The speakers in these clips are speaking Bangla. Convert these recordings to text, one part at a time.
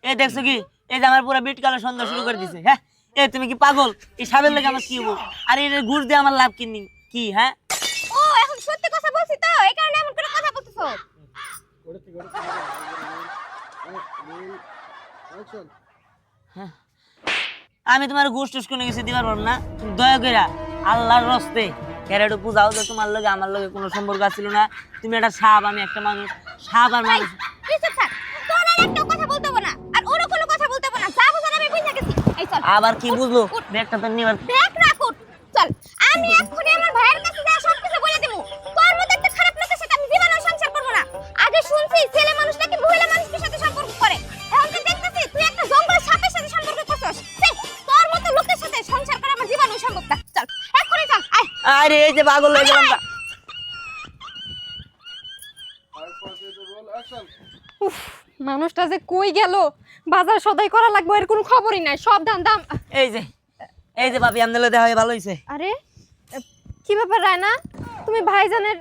এই দেখছো কি, এই যে আমার পুরো বিট কালো সন্ধ্যা শুরু করে দিছে। হ্যাঁ, এই তুমি কি পাগল? এই সাবের লাগে আমার কি হবো? আর এই ঘুষ দিয়ে আমার লাভ কি? হ্যাঁ, ও এখন সত্যি কথা বলছি তো, এই কারণে এমন করে কথা বলতেছো। হ্যাঁ, আমি তোমার ঘুষ টুস কোনো কিছু দিবার পারবো না। তুমি দয়া করে আল্লাহর রস্তে কেরাটু পূজাও যে তোমার লগে আমার লগে কোনো সম্পর্ক ছিল না। তুমি একটা সাপ, আমি একটা মানুষ। সাপ আর মানুষ। তুই চুপ থাক, তোর আর একটা কথা বলতে হবে না, আর ওরও কোনো কথা বলতে হবে না। যা বুঝার আমি বুঝা গেছি। এই চল। আবার কি বুঝলো? ব্যাগটা তো নিবার। দেখ রাখুন, চল। আমি এক্ষুনি আমার ভাইয়ের কাছে যা সবকিছু বলে দেবো। তোর মতো একটা খারাপ লোকের সাথে আমি জীবনেও সংসার করবো না। আগে শুনছি ছেলে মানুষ নাকি মহিলা মানুষের সাথে সম্পর্ক করে, এখন তো দেখতেছি তুই একটা জঙ্গল সাপের সাথে সম্পর্ক করছস। তোর মতো লোকের সাথে সংসার করা আমার জীবনেও সম্ভব না। চল এক্ষুনি চল, আয়। আরে এই যে পাগল হয়ে গেলাম। উফ, মানুষটা যে কই গেল, বাজার সদাই করা লাগবে এর কোনো খবরই নাই। সব দাম। এই যে ভাবি, আমদালে দেখা হয়ে ভালো হইছে। আরে কি ব্যাপার রায়না, তুমি ভাইজানের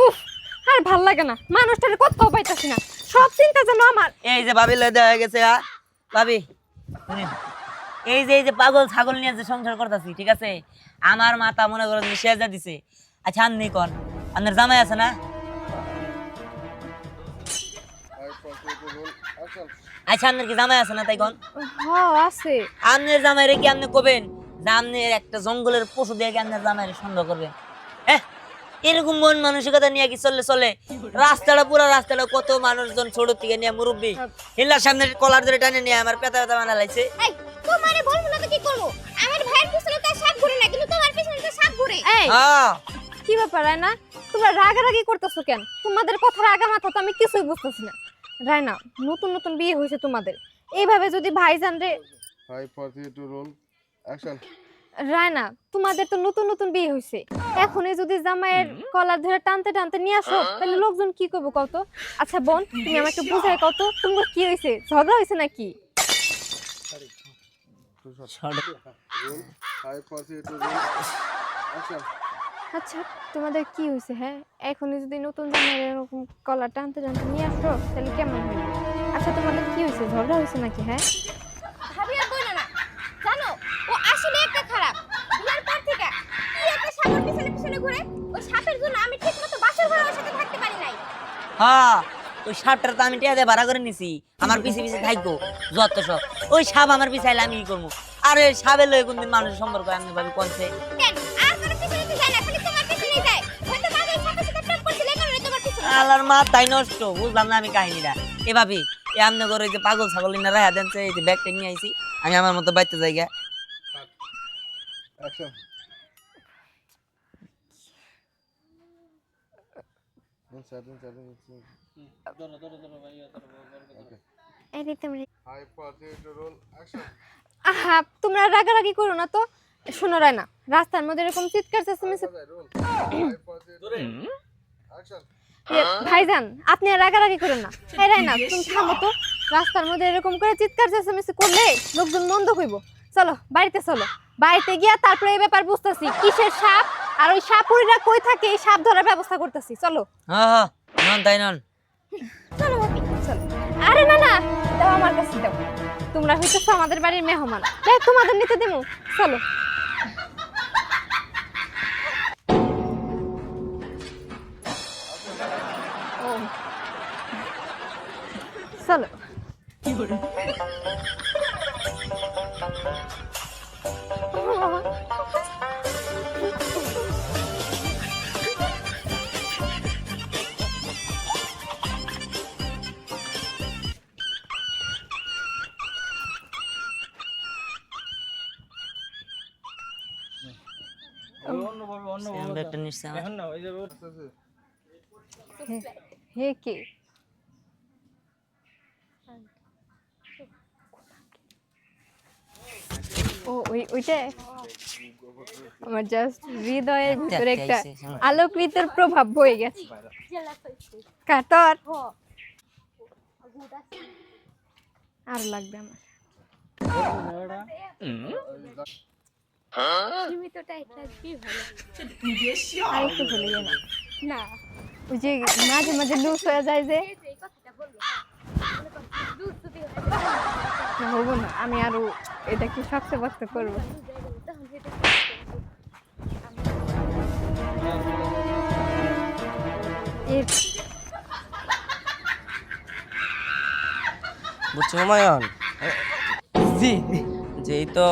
উফ, আর ভাল লাগে না, মানুষটার কোথাও পাইতাছি না, সব চিন্তা যেন আমার। এই যে ভাবি লয়ে দেওয়া হয়ে গেছে। ভাবি শুনেন, এই যে পাগল ছাগল নিয়ে যে সংসার করতেছি, ঠিক আছে, আমার মাথা মনে করো যে শেষ দিছে। আচ্ছা আপনি কোন, আপনার জামাই আছে না? আচ্ছা আপনার কি জামাই আছে না? তাই কোন। হ্যাঁ আছে। আপনার জামাইরে কি আপনি কবেন যে আপনি একটা জঙ্গলের পশু দিয়ে কি আপনার জামাইরে সন্দেহ করবেন? হ্যাঁ, এরকম মন মানসিকতা নিয়ে কি চলে? পুরো রাস্তাটা কত মানুষজন ছোট থেকে নিয়ে মুরব্বী হিল্লার সামনে কলার ধরে টানে নিয়ে আমার পেতা বানা লাইছে। এই তোমারে বলবো না তো কি করব? আমার ভাইয়ের পিছনে তো সাপ ঘুরে না, কিন্তু তোমার পিছনে তো সাপ ঘুরে। এই কি ব্যাপার রায়না, তোমরা রাগারাগি করতেছো কেন? তোমাদের কথার আগা মাথা তো আমি কিছুই বুঝতেছি না। রায়না, নতুন বিয়ে হয়েছে তোমাদের, এইভাবে যদি ভাইজান রে। রায়না, তোমাদের তো নতুন বিয়ে হয়েছে, এখনই যদি জামাইয়ের কলার ধরে টানতে নিয়ে আসো, তাহলে লোকজন কি করবো কত? আচ্ছা বোন, তুমি আমাকে বুঝাই কত, তোমার কি হয়েছে? ঝগড়া হয়েছে নাকি? আচ্ছা তোমাদের কি হয়েছে? হ্যাঁ, এখনই যদি নতুন জামাইয়ের এরকম কলার টানতে নিয়ে আসো, তাহলে কেমন হবে? আচ্ছা তোমাদের কি হয়েছে? ঝগড়া হয়েছে নাকি? হ্যাঁ, ভাবি আর বলো না, জানো ও আসলে একটা খারাপ। বিয়ের পর থেকে কি একটা সাপের পিছনে ঘুরে, ওই সাপের জন্য আমি ঠিকমতো বাসর ঘরে ওর সাথে থাকতে পারি নাই। হ্যাঁ, ওই সাপটার তো আমি টিয়া দিয়ে ভাড়া করে নিছি, আমার পিছে থাকবো যত সব। ওই সাপ আমার পিছে আইলে আমি কি করবো? আর ওই সাপের লয়ে কোনদিন মানুষের সম্পর্ক আমি ভাবি কোনছে কেন আর কোনো পিছনে তো যায় না, খালি তোমার পিছনেই যায়। হয়তো বাবা এই সাপের সাথে প্রেম করছিল, এই কারণে তোমার পিছনে। আল্লাহর মাথাই নষ্ট, বুঝলাম না আমি কাহিনীটা। এ ভাবি, এ আমনে করে যে পাগল ছাগল না রাখা দেনছে, এই যে ব্যাগটা নিয়ে আইছি, আমি আমার মতো বাইতে জায়গা। আহা, তোমরা রাগারাগি করো না তো। শোনো রায়না, রাস্তার মধ্যে এরকম চিৎকার চেঁচামেচি। ভাইজান, আপনি আর রাগারাগি করেন না। এই রায়না, তুমি থামো তো। রাস্তার মধ্যে এরকম করে চিৎকার চেঁচামেচি করলে লোকজন মন্দ হইব। চলো বাড়িতে চলো, বাড়িতে গিয়া তারপরে এই ব্যাপার বুঝতেছি কিসের সাপ, আর ওই সাপুরিরা কই থাকে এই সাপ ধরার ব্যবস্থা করতেছি। চলো। হ্যাঁ, নন তাই নন। চলো ভাবি, চলো। আরে না, দাও আমার কাছে দাও। তোমরা হইতেছো আমাদের বাড়ির মেহমান, তাই তোমাদের নিতে দেবো। চলো। চলো। হে কে? ও ওইটা আমার জাস্ট হৃদয়ের ভিতরে একটা আলোকিতের প্রভাব বয়ে গেছে। কাতর আর লাগবে আমার। সীমিত টাইট রাখবি ভালো। আরেকটু ভুলে যায় না। না ওই যে মাঝে মাঝে লুজ হয়ে যায় যে এই কথাটা বলবো লুজ যদি হবো না আমি আরো এটাকে শক্ত বক্ত করবো। এর বুঝছো হুমায়ুন, জি যেই তো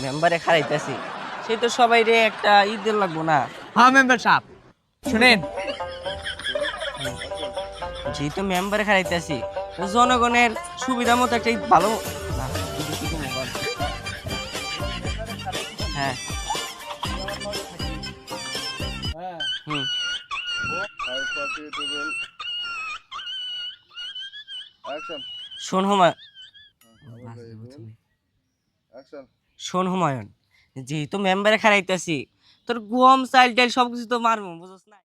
মেম্বারে খারাইতেছি, সেই তো সবাই রে একটা ঈদের লাগবো না? হ্যাঁ মেম্বার সাহেব শুনেন, যেই তো মেম্বারে খারাইতেছি, জনগণের সুবিধা মতো একটা ঈদ ভালো না, হ্যাঁ হুম শোন হুমায়ুন, শোন হুমায়ুন, যেহেতু মেম্বারে খারাইতেছি, তোর গম চাল ডাল সবকিছু তো মারবো, বুঝছ না?